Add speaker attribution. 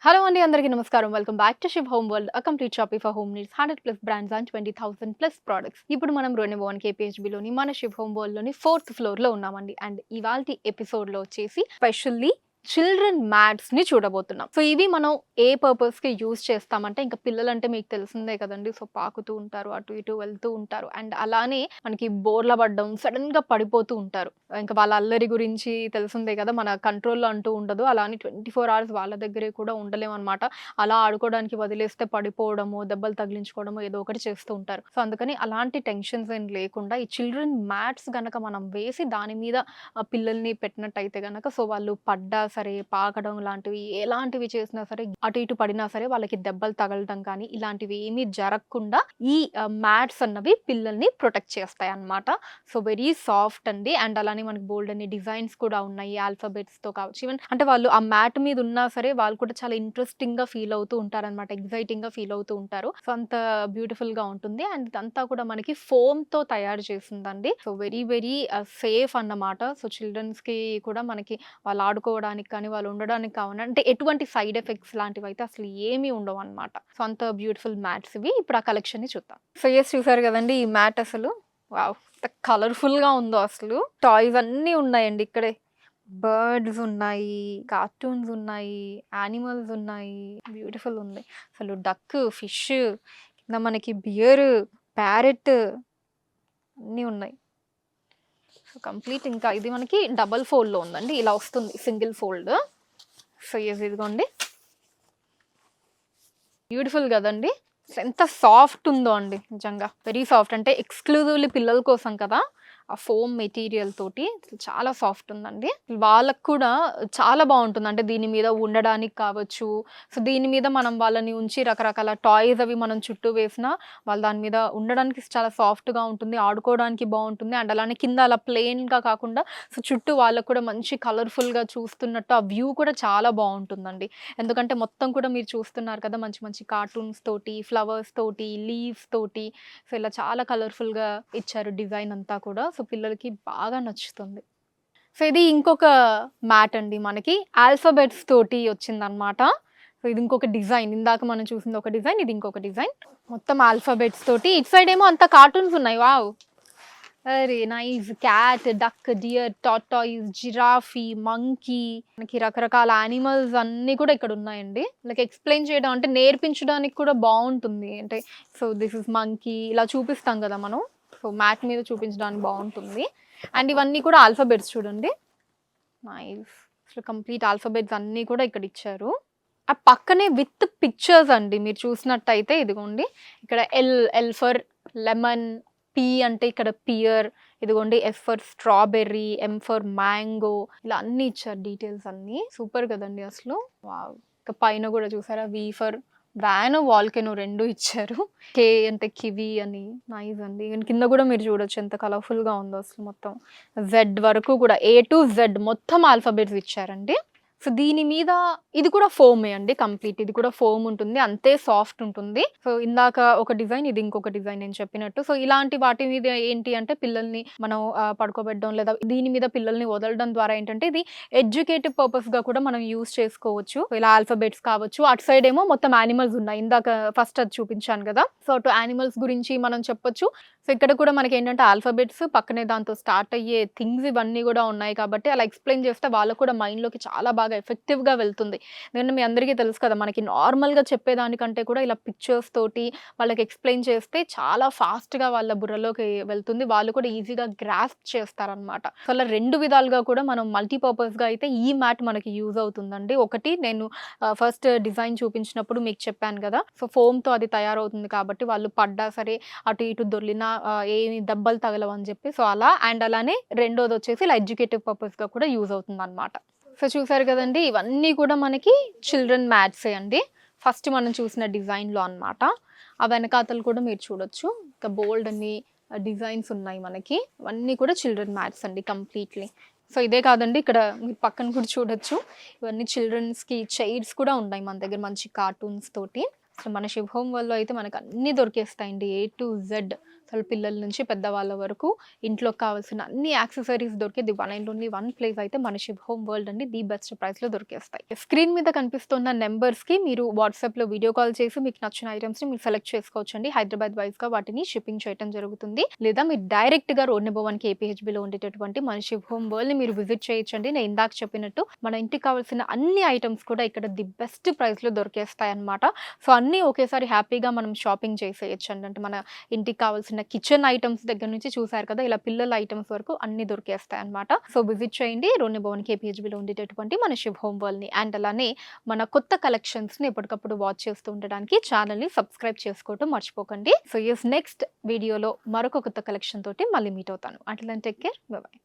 Speaker 1: Hello అండి, అందరికీ నమస్కారం. Welcome back to Shiv home world, complete shopping for home needs. 100+ brands and 20,000+ products. ఇప్పుడు మనం రోనె కేపీహెచ్బిలోని మన శివ్ హోమ్ వరల్డ్ లోని 4th ఫ్లోర్లో ఉన్నామండి. అండ్ ఇవాల్టి ఎపిసోడ్లో వచ్చేసి స్పెషల్లీ చిల్డ్రన్ మ్యాట్స్ ని చూడబోతున్నాం. సో ఇవి మనం ఏ పర్పస్ కి యూజ్ చేస్తామంటే, ఇంకా పిల్లలంటే మీకు తెలిసిందే కదండి. సో పాకుతూ ఉంటారు, అటు ఇటు వెళ్తూ ఉంటారు. అండ్ అలానే మనకి బోర్ల పడ్డం, సడన్ గా పడిపోతూ ఉంటారు. ఇంకా వాళ్ళ అల్లరి గురించి తెలిసిందే కదా, మన కంట్రోల్లో అంటూ ఉండదు. అలా అని 24 hours వాళ్ళ దగ్గరే కూడా ఉండలేము అనమాట. అలా ఆడుకోవడానికి వదిలేస్తే పడిపోవడము, దెబ్బలు తగిలించుకోవడము ఏదో ఒకటి చేస్తూ ఉంటారు. సో అందుకని అలాంటి టెన్షన్స్ ఏం లేకుండా ఈ చిల్డ్రన్ మ్యాట్స్ గనక మనం వేసి దాని మీద పిల్లల్ని పెట్టినట్టయితే గనక, సో వాళ్ళు పడ్డా సరే, పాకడం లాంటివి ఎలాంటివి చేసినా సరే, అటు ఇటు పడినా సరే వాళ్ళకి దెబ్బలు తగలటం కానీ ఇలాంటివి ఏమీ జరగకుండా ఈ మ్యాట్స్ అన్నవి పిల్లల్ని ప్రొటెక్ట్ చేస్తాయి అన్నమాట. సో వెరీ సాఫ్ట్ అండి. అండ్ అలానే మనకి బోల్డ్ అనే డిజైన్స్ కూడా ఉన్నాయి, ఆల్ఫాబెట్స్ తో కావచ్చు. ఈవెన్ అంటే వాళ్ళు ఆ మ్యాట్ మీద ఉన్నా సరే వాళ్ళు కూడా చాలా ఇంట్రెస్టింగ్ గా ఫీల్ అవుతూ ఉంటారు అనమాట, ఎగ్జైటింగ్ గా ఫీల్ అవుతూ ఉంటారు. సో అంత బ్యూటిఫుల్ గా ఉంటుంది. అండ్ ఇదంతా కూడా మనకి ఫోమ్ తో తయారు చేసిందండి. సో వెరీ వెరీ సేఫ్ అన్నమాట. సో చిల్డ్రన్స్ కి కూడా మనకి వాళ్ళు ఆడుకోవడానికి కానీ, వాళ్ళు ఉండడానికి కావాలి అంటే ఎటువంటి సైడ్ ఎఫెక్ట్స్ లాంటివి అయితే అసలు ఏమీ ఉండవు అనమాట. సో అంత బ్యూటిఫుల్ మ్యాట్స్ ఇవి. ఇప్పుడు ఆ కలెక్షన్ ని చూద్దాం. సో ఎస్, చూసారు కదండి ఈ మ్యాట్. అసలు వావ్, ఎంత కలర్ఫుల్ గా ఉందో. అసలు టాయ్స్ అన్నీ ఉన్నాయండి ఇక్కడే. బర్డ్స్ ఉన్నాయి, కార్టూన్స్ ఉన్నాయి, యానిమల్స్ ఉన్నాయి. బ్యూటిఫుల్ ఉంది. అసలు డక్, ఫిష్, కింద మనకి బియర్, ప్యారెట్ అన్నీ ఉన్నాయి. So complete. ఇంకా ఇది మనకి డబల్ ఫోల్డ్లో ఉందండి, ఇలా వస్తుంది సింగిల్ ఫోల్డ్. సో ఇదిగోండి, బ్యూటిఫుల్ కదండి. ఎంత సాఫ్ట్ ఉందో అండి, నిజంగా వెరీ సాఫ్ట్. అంటే ఎక్స్క్లూజివ్లీ పిల్లల కోసం కదా, ఆ ఫోమ్ మెటీరియల్ తోటి చాలా సాఫ్ట్ ఉందండి. వాళ్ళకు కూడా చాలా బాగుంటుంది. అంటే దీని మీద ఉండడానికి కావచ్చు. సో దీని మీద మనం వాళ్ళని ఉంచి రకరకాల టాయ్స్ అవి మనం చుట్టూ వేసినా వాళ్ళు దాని మీద ఉండడానికి చాలా సాఫ్ట్గా ఉంటుంది, ఆడుకోవడానికి బాగుంటుంది. అండ్ అలానే కింద అలా ప్లెయిన్గా కాకుండా సో చుట్టూ వాళ్ళకు కూడా మంచి కలర్ఫుల్గా చూస్తున్నట్టు ఆ వ్యూ కూడా చాలా బాగుంటుందండి. ఎందుకంటే మొత్తం కూడా మీరు చూస్తున్నారు కదా, మంచి మంచి కార్టూన్స్ తోటి, ఫ్లవర్స్ తోటి, లీవ్స్ తోటి. సో ఇలా చాలా కలర్ఫుల్గా ఇచ్చారు డిజైన్ అంతా కూడా. సో పిల్లలకి బాగా నచ్చుతుంది. సో ఇది ఇంకొక మ్యాట్ అండి, మనకి ఆల్ఫాబెట్స్ తోటి వచ్చిందనమాట. సో ఇది ఇంకొక డిజైన్. ఇందాక మనం చూసింది ఒక డిజైన్, ఇది ఇంకొక డిజైన్. మొత్తం ఆల్ఫాబెట్స్ తోటి. ఇటు సైడ్ ఏమో అంత కార్టూన్స్ ఉన్నాయి. వావ్, అరే nice. Cat, duck, deer, tortoise, giraffe, monkey, మనకి రకరకాల యానిమల్స్ అన్నీ కూడా ఇక్కడ ఉన్నాయండి. లైక్ ఎక్స్ప్లెయిన్ చేయడం అంటే నేర్పించడానికి కూడా బాగుంటుంది. అంటే సో దిస్ ఇస్ మంకీ ఇలా చూపిస్తాం కదా మనం. సో మ్యాట్ మీద చూపించడానికి బాగుంటుంది. అండ్ ఇవన్నీ కూడా ఆల్ఫాబెట్స్ చూడండి. నైస్. అసలు కంప్లీట్ ఆల్ఫాబెట్స్ అన్నీ కూడా ఇక్కడ ఇచ్చారు. ఆ పక్కనే విత్ పిక్చర్స్ అండి. మీరు చూసినట్టయితే ఇదిగోండి, ఇక్కడ ఎల్ ఫర్ లెమన్, పి అంటే ఇక్కడ పియర్, ఇదిగోండి S for strawberry, M for mango, ఇలా అన్ని ఇచ్చారు డీటెయిల్స్ అన్ని. సూపర్ కదండి అసలు. వావ్. ఇక పైన కూడా చూసారా, వి ఫర్ వ్యాన్, వాల్కెనో రెండు ఇచ్చారు. కే అంటే కివి అని. నైస్ అండి. కింద కూడా మీరు చూడొచ్చు ఎంత కలర్ఫుల్ గా ఉందో అసలు. మొత్తం జెడ్ వరకు కూడా, A to Z మొత్తం ఆల్ఫాబెట్స్ ఇచ్చారండి. సో దీని మీద ఇది కూడా ఫోమే అండి, కంప్లీట్. ఇది కూడా ఫోమ్ ఉంటుంది, అంతే సాఫ్ట్ ఉంటుంది. సో ఇందాక ఒక డిజైన్, ఇది ఇంకొక డిజైన్ నేను చెప్పినట్టు. సో ఇలాంటి వాటి మీద ఏంటి అంటే పిల్లల్ని మనం పడుకోబెట్టడం లేదా దీని మీద పిల్లల్ని వదలడం ద్వారా ఏంటంటే ఇది ఎడ్యుకేటివ్ పర్పస్ గా కూడా మనం యూజ్ చేసుకోవచ్చు. ఇలా ఆల్ఫాబెట్స్ కావచ్చు. అటు సైడ్ ఏమో మొత్తం యానిమల్స్ ఉన్నాయి, ఇందాక ఫస్ట్ అది చూపించాను కదా. సో అటు యానిమల్స్ గురించి మనం చెప్పొచ్చు. సో ఇక్కడ కూడా మనకి ఏంటంటే ఆల్ఫాబెట్స్ పక్కనే దాంతో స్టార్ట్ అయ్యే థింగ్స్ ఇవన్నీ కూడా ఉన్నాయి కాబట్టి అలా ఎక్స్ప్లెయిన్ చేస్తే వాళ్ళకు కూడా మైండ్లోకి చాలా బాగా ఎఫెక్టివ్గా వెళ్తుంది. ఎందుకంటే మీ అందరికీ తెలుసు కదా, మనకి నార్మల్గా చెప్పేదానికంటే కూడా ఇలా పిక్చర్స్ తోటి వాళ్ళకి ఎక్స్ప్లెయిన్ చేస్తే చాలా ఫాస్ట్గా వాళ్ళ బుర్రలోకి వెళ్తుంది. వాళ్ళు కూడా ఈజీగా గ్రాస్ప్ చేస్తారనమాట. సో అలా రెండు విధాలుగా కూడా మనం మల్టీపర్పస్గా అయితే ఈ మ్యాట్ మనకి యూజ్ అవుతుందండి. ఒకటి నేను ఫస్ట్ డిజైన్ చూపించినప్పుడు మీకు చెప్పాను కదా, సో ఫోమ్తో అది తయారవుతుంది కాబట్టి వాళ్ళు పడ్డా సరే, అటు ఇటు దొర్లినా ఏమి దెబ్బలు తగలవని చెప్పి. సో అలా. అండ్ అలానే రెండోది వచ్చేసి ఇలా ఎడ్యుకేటివ్ పర్పస్గా కూడా యూజ్ అవుతుంది అనమాట. సో చూసారు కదండి, ఇవన్నీ కూడా మనకి చిల్డ్రన్ మ్యాట్సే అండి. ఫస్ట్ మనం చూసిన డిజైన్లో అనమాట. ఆ వెనకాతలు కూడా మీరు చూడొచ్చు, ఇంకా బోల్డ్ అన్ని డిజైన్స్ ఉన్నాయి మనకి. ఇవన్నీ కూడా చిల్డ్రన్ మ్యాట్స్ అండి కంప్లీట్లీ. సో ఇదే కాదండి, ఇక్కడ మీరు పక్కన కూడా చూడొచ్చు, ఇవన్నీ చిల్డ్రన్స్కి చైర్స్ కూడా ఉన్నాయి మన దగ్గర, మంచి కార్టూన్స్ తోటి. సో మన శివ్ హోమ్ వల్ల అయితే మనకు అన్నీ దొరికేస్తాయండి, A to Z. అసలు పిల్లల నుంచి పెద్దవాళ్ళ వరకు ఇంట్లోకి కావాల్సిన అన్ని యాక్సెసరీస్ దొరికేది one and only one place అయితే మన శుభ్ హోమ్ వరల్డ్ అండి. ది బెస్ట్ ప్రైస్‌లో దొరికేస్తాయి. స్క్రీన్ మీద కనిపిస్తున్న నంబర్స్‌కి మీరు వాట్సాప్‌లో వీడియో కాల్ చేసి మీకు నచ్చిన ఐటెమ్స్‌ని మీరు సెలెక్ట్ చేసుకోవచ్చండి. హైదరాబాద్ వైస్‌గా వాటిని షిప్పింగ్ చేయడం జరుగుతుంది. లేదా మీరు డైరెక్ట్‌గా రోడ్ నెంబర్ 1 కేపీహెచ్‌బీలో ఉండేటటువంటి మన శుభ్ హోమ్ వరల్డ్‌ని మీరు విజిట్ చేయొచ్చండి. నేను ఇందాక చెప్పినట్టు మన ఇంటికి కావాల్సిన అన్ని ఐటెమ్స్ కూడా ఇక్కడ ది బెస్ట్ ప్రైస్‌లో దొరికేస్తాయన్నమాట. సో, అన్నీ ఒకేసారి హ్యాపీగా మనం షాపింగ్ చేసేయొచ్చండి. అంటే మన ఇంటికి కావాల్సిన కిచెన్ ఐటెమ్స్ దగ్గర నుంచి చూసారు కదా! ఇలా పిల్లల ఐటెమ్స్ వరకు అన్నీ దొరికేస్తాయన్నమాట. సో, విజిట్ చేయండి రోడ్ నెంబర్ 1 కేపీహెచ్‌బీలో ఉండేటటువంటి మన శుభ్ హోమ్ వరల్డ్‌ని. అండ్ అలానే మన కొత్త కలెక్షన్స్‌ని ఎప్పటికప్పుడు వాచ్ చేస్తూ ఉండడానికి ఛానెల్‌ని సబ్స్క్రైబ్ చేసుకోవడం మర్చిపోకండి. సో, నెక్స్ట్ వీడియోలో మరొక కొత్త కలెక్షన్ తోటి మళ్ళీ మీట్ అవుతాను. Until then take care. Bye by.